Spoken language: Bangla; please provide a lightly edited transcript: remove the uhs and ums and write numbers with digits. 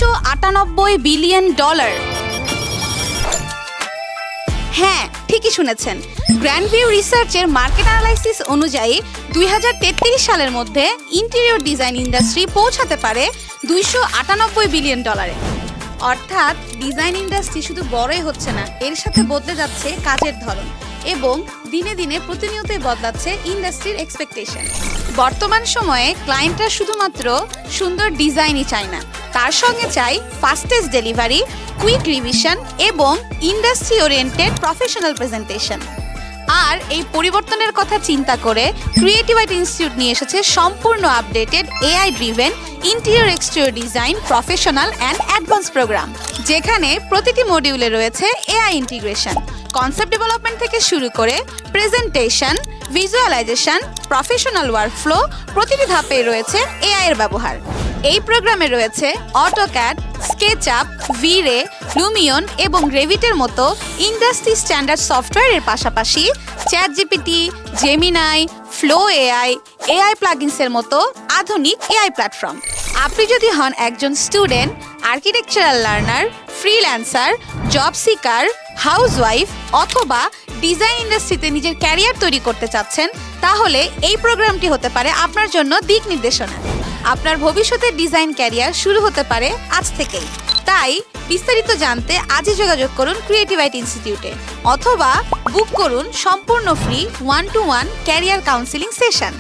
$298 বিলিয়ন। হ্যাঁ, ঠিকই শুনেছেন। গ্র্যান্ডভিউ রিসার্চের মার্কেট অ্যানালাইসিস অনুযায়ী 2033 সালের মধ্যে ইন্টেরিয়র ডিজাইন ইন্ডাস্ট্রি পৌঁছাতে পারে $298 বিলিয়ন। অর্থাৎ ডিজাইন ইন্ডাস্ট্রি শুধু বড়ই হচ্ছে না, এর সাথে বদলে যাচ্ছে কাজের ধরন এবং দিনে দিনে প্রতিনিয়তই বদলাচ্ছে ইন্ডাস্ট্রির এক্সপেকটেশন। বর্তমান সময়ে ক্লায়েন্টরা শুধুমাত্র সুন্দর ডিজাইনই চায় না, তার সঙ্গে চাই ফাস্টেস্ট ডেলিভারি, কুইক রিভিশন এবং ইন্ডাস্ট্রি ওরিয়েন্টেড প্রফেশনাল প্রেজেন্টেশন। আর এই পরিবর্তনের কথা চিন্তা করে ক্রিয়েটিভ আর্ট ইনস্টিটিউট নিয়ে এসেছে সম্পূর্ণ updated AI driven interior exterior design professional and advance program, যেখানে প্রতিটি মডিউলে রয়েছে এআই ইন্টিগ্রেশন, কনসেপ্ট ডেভেলপমেন্ট থেকে শুরু করে প্রেজেন্টেশন, ভিজুয়ালাইজেশন, প্রফেশনাল ওয়ার্কফ্লো, প্রতিটি ধাপে রয়েছে এআই এর ব্যবহার। এই প্রোগ্রামে রয়েছে অটোক্যাড, স্কেচআপ, ভিরে, লুমিয়ন এবং রেভিটের মতো ইন্ডাস্ট্রি স্ট্যান্ডার্ড সফটওয়্যারের পাশাপাশি ChatGPT, Gemini, flow AI, AI প্লাগইনসের মতো আধুনিক এআই প্ল্যাটফর্ম। আপনি যদি হন একজন student, architectural learner, freelancer, job seeker, housewife অথবা ডিজাইন ইন্ডাস্ট্রিতে নিজের ক্যারিয়ার তৈরি করতে চাচ্ছেন, তাহলে এই প্রোগ্রামটি হতে পারে আপনার জন্য দিক নির্দেশনা। আপনার ভবিষ্যতের ডিজাইন ক্যারিয়ার শুরু হতে পারে আজ থেকেই। তাই বিস্তারিত জানতে আজই যোগাযোগ করুন ক্রিয়েটিভ আর্ট ইনস্টিটিউটে অথবা বুক করুন সম্পূর্ণ free 1-to-1 career counselling session.